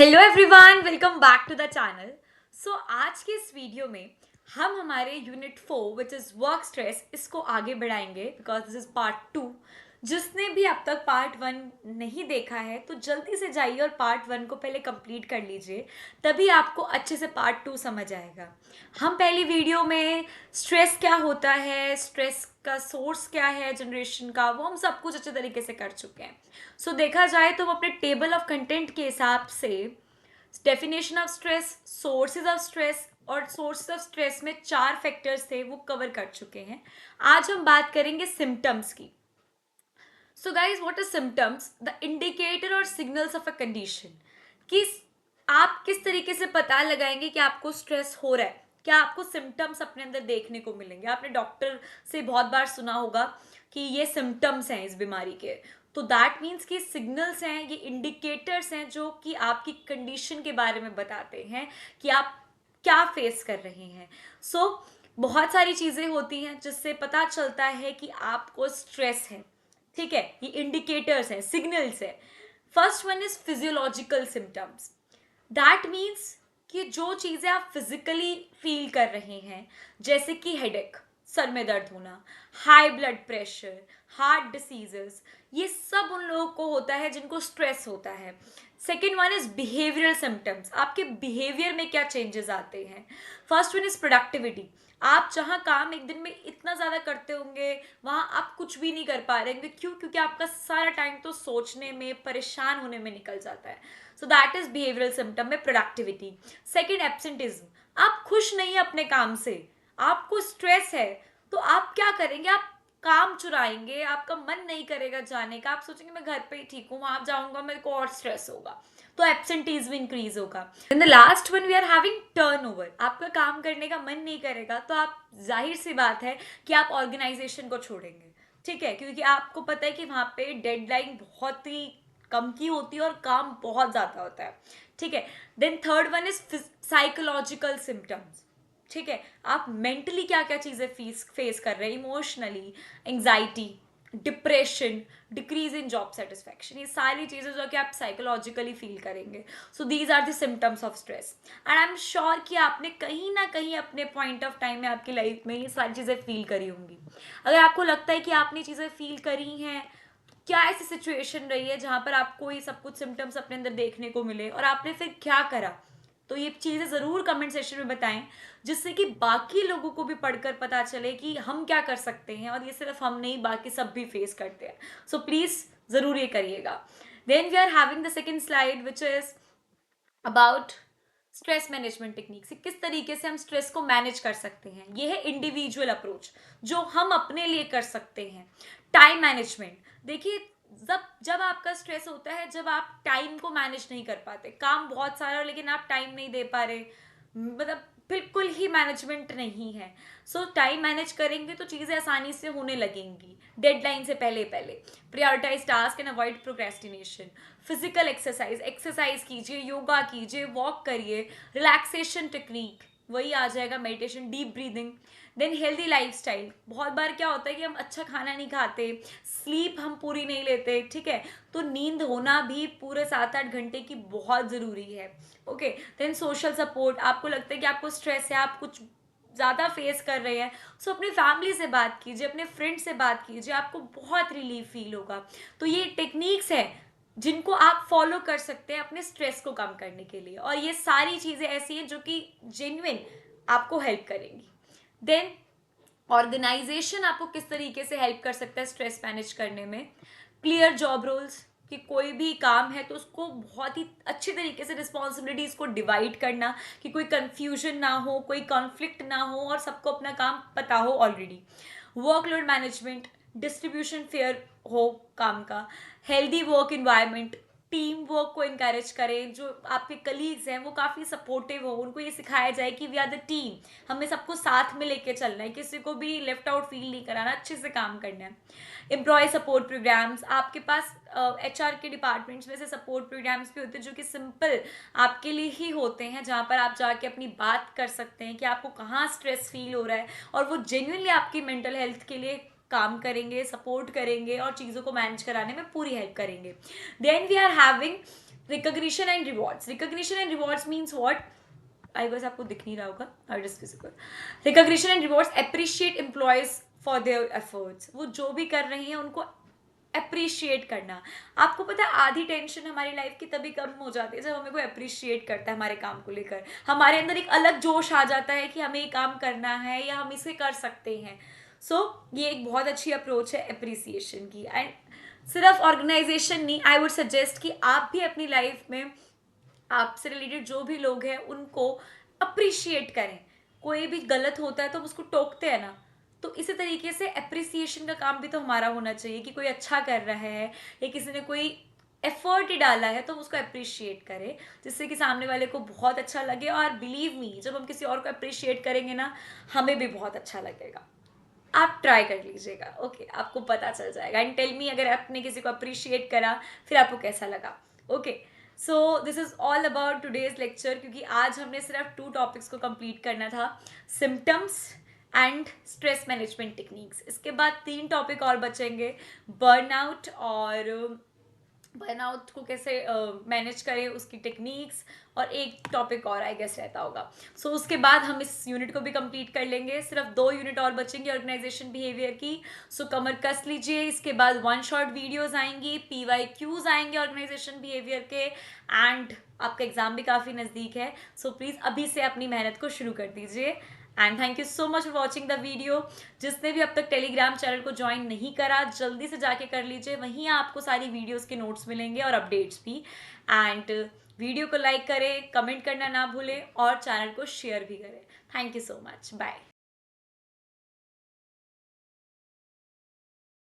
Hello everyone, welcome back to the channel. So आज के इस वीडियो में हम हमारे unit 4 which is work stress इसको आगे बढ़ाएंगे बिकॉज दिस इज़ पार्ट 2। जिसने भी अब तक पार्ट 1 नहीं देखा है तो जल्दी से जाइए और पार्ट 1 को पहले कंप्लीट कर लीजिए, तभी आपको अच्छे से पार्ट 2 समझ आएगा। हम पहली वीडियो में स्ट्रेस क्या होता है, स्ट्रेस का सोर्स क्या है जनरेशन का, वो हम सब कुछ अच्छे तरीके से कर चुके हैं। सो देखा जाए तो हम अपने टेबल ऑफ कंटेंट के हिसाब से definition of stress, sources of stress और सोर्सेज ऑफ स्ट्रेस में 4 फैक्टर्स थे वो कवर कर चुके हैं। आज हम बात करेंगे सिम्टम्स की। So guys, what are symptoms? The indicator और सिग्नल्स ऑफ अ कंडीशन। कि आप किस तरीके से पता लगाएंगे कि आपको स्ट्रेस हो रहा है, क्या आपको सिम्टम्स अपने अंदर देखने को मिलेंगे। आपने डॉक्टर से बहुत बार सुना होगा कि ये सिम्टम्स हैं इस बीमारी के, तो दैट मीन्स कि सिग्नल्स हैं, ये इंडिकेटर्स हैं जो कि आपकी कंडीशन के बारे में बताते हैं कि आप क्या फेस कर रहे हैं। बहुत सारी चीज़ें होती हैं जिससे पता चलता है कि आपको स्ट्रेस है। ठीक है, ये इंडिकेटर्स हैं, सिग्नल्स है। First one is physiological symptoms. That means कि जो चीज़ें आप फिजिकली फील कर रहे हैं, जैसे कि हेडेक, सर में दर्द होना, high blood pressure, heart diseases, ये सब उन लोगों को होता है जिनको स्ट्रेस होता है। Second one is behavioural symptoms. आपके बिहेवियर में क्या चेंजेस आते हैं। First one is productivity. आप जहाँ काम एक दिन में इतना ज़्यादा करते होंगे, वहाँ आप कुछ भी नहीं कर पा रहे होंगे। क्यों? क्योंकि आपका सारा टाइम तो सोचने में, परेशान होने में निकल जाता है। So that is behavioural symptom में प्रोडक्टिविटी। Second, absenteeism. आप खुश नहीं है अपने काम से, आपको स्ट्रेस है, तो आप क्या करेंगे? आप काम चुराएंगे, आपका मन नहीं करेगा जाने का, आप सोचेंगे मैं घर पे ही ठीक हूँ, वहां जाऊंगा मेरे को और स्ट्रेस होगा, तो एब्सेंटीज्म इंक्रीज होगा। In the last one we are having turnover. आपका काम करने का मन नहीं करेगा तो आप, जाहिर सी बात है कि आप ऑर्गेनाइजेशन को छोड़ेंगे। ठीक है, क्योंकि आपको पता है कि वहां पे डेडलाइन बहुत ही कम की होती है और काम बहुत ज्यादा होता है। ठीक है। Then third one is psychological symptoms. ठीक है, आप मेंटली क्या क्या चीज़ें फेस कर रहे हैं, emotionally, anxiety, depression, decrease in job satisfaction, ये सारी चीज़ें जो कि आप साइकोलॉजिकली फील करेंगे। So these are the symptoms of stress. And I am sure कि आपने कहीं ना कहीं अपने पॉइंट ऑफ टाइम में आपकी लाइफ में ये सारी चीज़ें फील करी होंगी। अगर आपको लगता है कि आपने चीज़ें फील करी हैं, क्या ऐसी सिचुएशन रही है जहाँ पर आपको ये सब कुछ सिम्टम्स अपने अंदर देखने को मिले और आपने फिर क्या करा, तो ये चीज़ें ज़रूर कमेंट सेक्शन में बताएं, जिससे कि बाकी लोगों को भी पढ़कर पता चले कि हम क्या कर सकते हैं और ये सिर्फ हम नहीं, बाकी सब भी फेस करते हैं। सो प्लीज़ ज़रूर ये करिएगा। Then we are having the second slide which is about stress management techniques. किस तरीके से हम स्ट्रेस को मैनेज कर सकते हैं, ये है इंडिविजुअल अप्रोच जो हम अपने लिए कर सकते हैं। Time management. देखिए, जब जब आपका स्ट्रेस होता है, जब आप टाइम को मैनेज नहीं कर पाते, काम बहुत सारा लेकिन आप टाइम नहीं दे पा रहे, मतलब बिल्कुल ही मैनेजमेंट नहीं है। सो टाइम मैनेज करेंगे तो चीज़ें आसानी से होने लगेंगी, डेडलाइन से पहले पहले। Prioritize task and avoid procrastination. Physical exercise, exercise कीजिए, योगा कीजिए, वॉक करिए, रिलैक्सेशन टेक्निक, वही आ जाएगा meditation, deep breathing. Then healthy lifestyle. बहुत बार क्या होता है कि हम अच्छा खाना नहीं खाते, स्लीप हम पूरी नहीं लेते। ठीक है, तो नींद होना भी पूरे 7-8 घंटे की बहुत ज़रूरी है। ओके। Then social support. आपको लगता है कि आपको स्ट्रेस है, आप कुछ ज़्यादा फेस कर रहे हैं, सो अपनी फैमिली से बात कीजिए, अपने फ्रेंड से बात कीजिए, आपको बहुत रिलीफ फील होगा। तो ये टेक्निक्स है जिनको आप फॉलो कर सकते हैं अपने स्ट्रेस को कम करने के लिए, और ये सारी चीज़ें ऐसी हैं जो कि जेन्युइन आपको हेल्प करेंगी। देन ऑर्गेनाइजेशन आपको किस तरीके से हेल्प कर सकता है स्ट्रेस मैनेज करने में। क्लियर जॉब रोल्स, कि कोई भी काम है तो उसको बहुत ही अच्छे तरीके से रिस्पॉन्सिबिलिटीज को डिवाइड करना, कि कोई कंफ्यूजन ना हो, कोई कॉन्फ्लिक्ट ना हो और सबको अपना काम पता हो already. Workload management, distribution fair हो काम का। Healthy work environment, team work को इनकरेज करें, जो आपके कलीग्स हैं वो काफ़ी सपोर्टिव हो, उनको ये सिखाया जाए कि वी आर द टीम, हमें सबको साथ में लेके चलना है, किसी को भी लेफ्ट आउट फील नहीं कराना, अच्छे से काम करना है। एम्प्लॉय सपोर्ट प्रोग्राम्स, आपके पास HR के डिपार्टमेंट्स में से सपोर्ट प्रोग्राम्स भी होते हैं जो कि सिंपल आपके लिए ही होते हैं, जहाँ पर आप जाके अपनी बात कर सकते हैं कि आपको कहाँ स्ट्रेस फील हो रहा है, और वो जेन्युइनली आपकी मेंटल हेल्थ के लिए काम करेंगे, सपोर्ट करेंगे और चीज़ों को मैनेज कराने में पूरी हेल्प करेंगे। Then we are having recognition and rewards means what, I guess आपको दिख नहीं रहा होगा, it is visible. Recognition and rewards appreciate employees for their efforts, वो जो भी कर रहे हैं उनको अप्रिशिएट करना। आपको पता है आधी टेंशन हमारी लाइफ की तभी कम हो जाती है जब हमें कोई अप्रिशिएट करता है हमारे काम को लेकर, हमारे अंदर एक अलग जोश आ जाता है कि हमें ये काम करना है या हम इसे कर सकते हैं। ये एक बहुत अच्छी अप्रोच है अप्रिसिएशन की। एंड सिर्फ ऑर्गेनाइजेशन नहीं, आई वुड सजेस्ट कि आप भी अपनी लाइफ में आपसे रिलेटेड जो भी लोग हैं उनको अप्रिशिएट करें। कोई भी गलत होता है तो हम उसको टोकते हैं ना, तो इसी तरीके से अप्रिसिएशन का काम भी तो हमारा होना चाहिए कि कोई अच्छा कर रहा है या किसी ने कोई एफर्ट ही डाला है तो हम उसको अप्रिशिएट करें, जिससे कि सामने वाले को बहुत अच्छा लगे। और बिलीव मी, जब हम किसी और को अप्रिशिएट करेंगे ना, हमें भी बहुत अच्छा लगेगा। आप ट्राई कर लीजिएगा, ओके, आपको पता चल जाएगा। एंड टेल मी अगर आपने किसी को अप्रिशिएट करा फिर आपको कैसा लगा। Okay, so this is all about today's lecture, क्योंकि आज हमने सिर्फ 2 टॉपिक्स को कंप्लीट करना था, symptoms and stress management techniques. इसके बाद 3 टॉपिक और बचेंगे, बर्नआउट और बर्नआउट को कैसे मैनेज करें, उसकी टेक्निक्स, और एक टॉपिक और आई गेस रहता होगा। उसके बाद हम इस यूनिट को भी कंप्लीट कर लेंगे। सिर्फ 2 यूनिट और बचेंगे ऑर्गेनाइजेशन बिहेवियर की। कमर कस लीजिए। इसके बाद 1 शॉट वीडियोस आएंगी, PYQs आएंगे ऑर्गेनाइजेशन बिहेवियर के, एंड आपका एग्जाम भी काफ़ी नज़दीक है। प्लीज़ अभी से अपनी मेहनत को शुरू कर दीजिए। And thank you so much for watching the video. जिसने भी अब तक टेलीग्राम चैनल को ज्वाइन नहीं करा, जल्दी से जाके कर लीजिए, वहीं आपको सारी वीडियोस के नोट्स मिलेंगे और अपडेट्स भी। एंड वीडियो को लाइक करें, कमेंट करना ना भूलें और चैनल को शेयर भी करें। Thank you so much, bye.